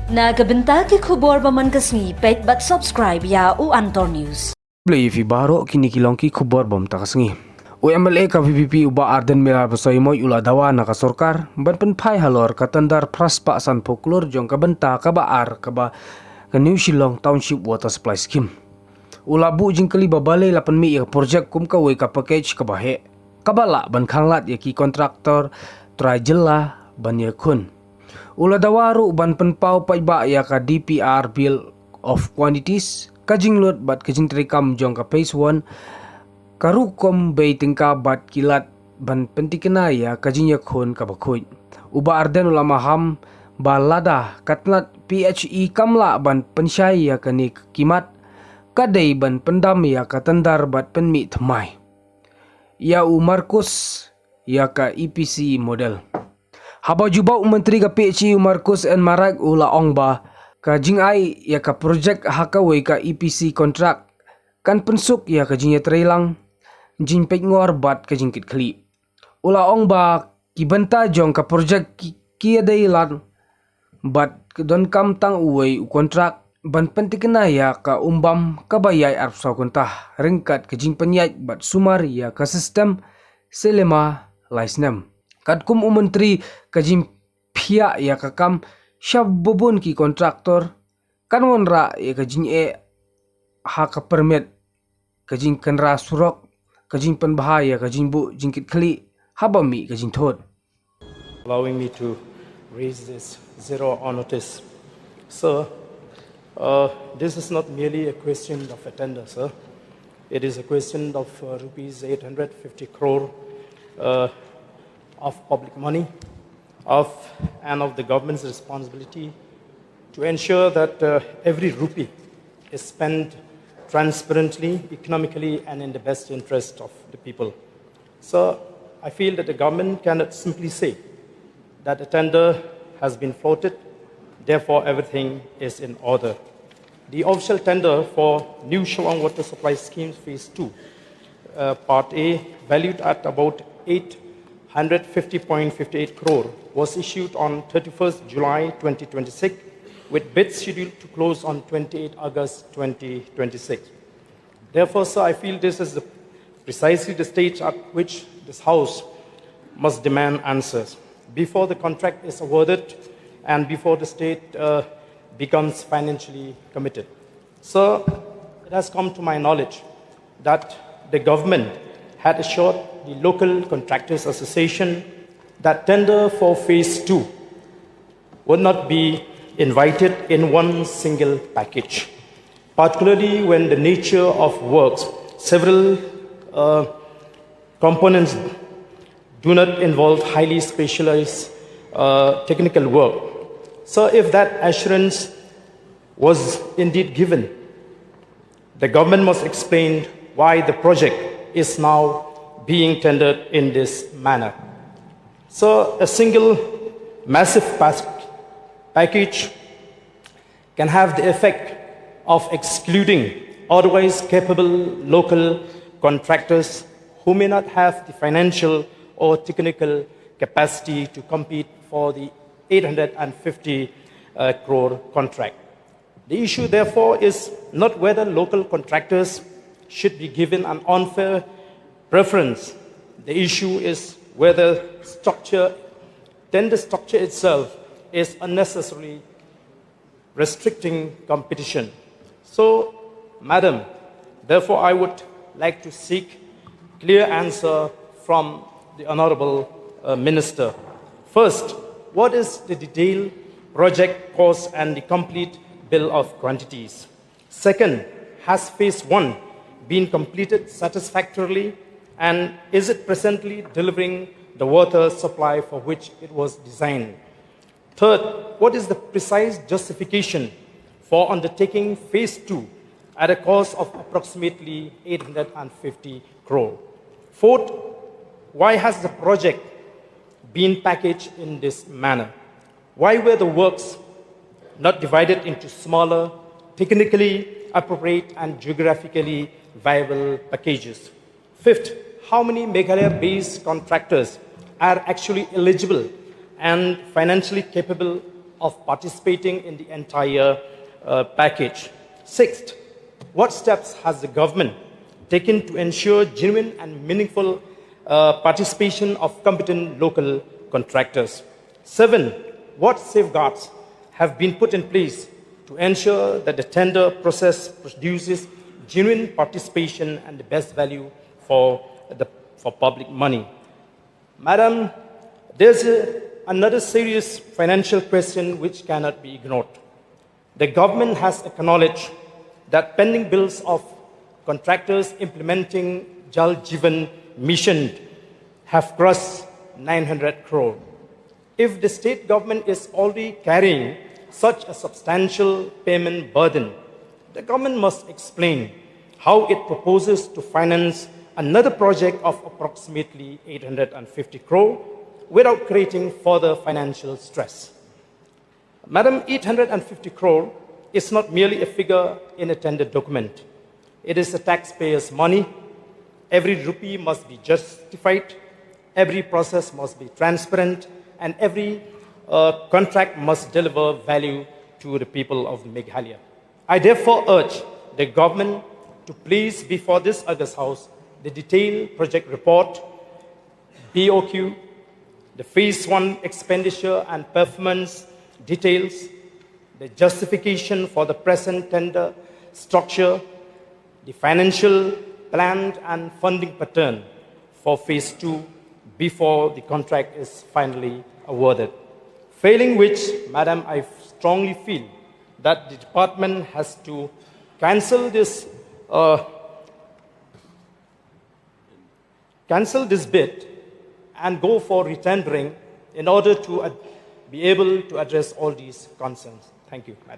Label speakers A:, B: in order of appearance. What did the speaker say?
A: Nagabenta ki khubor baman kasni pet bat subscribe ya u Antor News.
B: Play fi baro kini kilong ki khubor bom takasngi. U MLA ka VPP uba Ardent milar basoi moi ula Dawa na ka sorkar ban pen phai halor ka tandar praspa san po Klur jong ka benta ka ba ar ka ba ka New Shillong Township Water Supply Scheme. Ula bu jingkali ba balai lapan mi ya project kum ka wei ka package ka ba he. Kabala ban khanglat ya ki contractor try jela ban ya kun. Ula dawaru ban penpau pai ba ya ka DPR bill of quantities kajing lot bat kajing terikam jong ka phase 1 karukom bei tingka bat kilat ban pentikena ya kajing ya khon ka bakhoi uba Ardent ulama ham balada katnat PHE kamla ban pensyai ya kani kimat kadai ban pendam ya ka tandar bat penmi thmai ya u Marcuise ya ka EPC model. Haba jubau menteri ka PHE Marcuise and Marak ula ongba ka Jingkhuid ya ka project hakawai ka EPC contract kan pensuk ya ka jingya trailang jingpek ngor bat ka jingkit khli ula ongba ki benta jong ka project ki dai lan bat don kam tang uwei contract ban pentikena ya ka umbam ka bayai arp sa kontah ringkat ka jing penyait bat sumar ya ka sistem selema license kad kum menteri kajim pihak ya kakam syab bobon ki kontraktor kan wonra ya kajing hak permit kajing kenra surok kajing penbahaya kajing bu jingkit kli habami kajing thot.
C: Allowing me to raise this zero on notice. Sir, this is not merely a question of a tender, sir. It is a question of rupees 850 crore of public money and of the government's responsibility to ensure that every rupee is spent transparently, economically, and in the best interest of the people. So I feel that the government cannot simply say that a tender has been floated, therefore everything is in order. The official tender for New Shillong Water Supply Scheme Phase 2, Part A, valued at about 850.58 crore, was issued on 31st July 2026, with bids scheduled to close on 28 August 2026. Therefore, sir, I feel this is precisely the stage at which this House must demand answers before the contract is awarded and before the state becomes financially committed. Sir, it has come to my knowledge that the government had assured the local contractors association that tender for phase 2 would not be invited in one single package, particularly when the nature of works, several components do not involve highly specialized technical work. So if that assurance was indeed given, the government must explain why the project is now being tendered in this manner. So a single massive package can have the effect of excluding otherwise capable local contractors who may not have the financial or technical capacity to compete for the 850 crore contract. The issue, therefore, is not whether local contractors should be given an unfair preference. The issue is whether tender structure itself is unnecessarily restricting competition. So, Madam, therefore I would like to seek clear answer from the Honorable Minister. First, what is the detailed project cost and the complete bill of quantities? Second, has phase 1 been completed satisfactorily, and is it presently delivering the water supply for which it was designed? Third, what is the precise justification for undertaking phase 2 at a cost of approximately 850 crore? Fourth, why has the project been packaged in this manner? Why were the works not divided into smaller, technically appropriate and geographically viable packages? Fifth, how many Meghalaya-based contractors are actually eligible and financially capable of participating in the entire package. Sixth, what steps has the government taken to ensure genuine and meaningful participation of competent local contractors? 7, what safeguards have been put in place to ensure that the tender process produces genuine participation and the best value for public money? Madam, there's another serious financial question which cannot be ignored. The government has acknowledged that pending bills of contractors implementing Jal Jeevan Mission have crossed 900 crore. If the state government is already carrying such a substantial payment burden, the government must explain how it proposes to finance another project of approximately 850 crore without creating further financial stress. Madam, 850 crore is not merely a figure in a tender document. It is the taxpayers' money. Every rupee must be justified, every process must be transparent, and every contract must deliver value to the people of Meghalaya. I therefore urge the government to place before this August House the detailed project report, BOQ, the Phase 1 expenditure and performance details, the justification for the present tender structure, the financial plan and funding pattern for Phase 2 before the contract is finally awarded. Failing which, Madam, I strongly feel that the department has to cancel this bid and go for retendering in order to be able to address all these concerns. Thank you, Madam.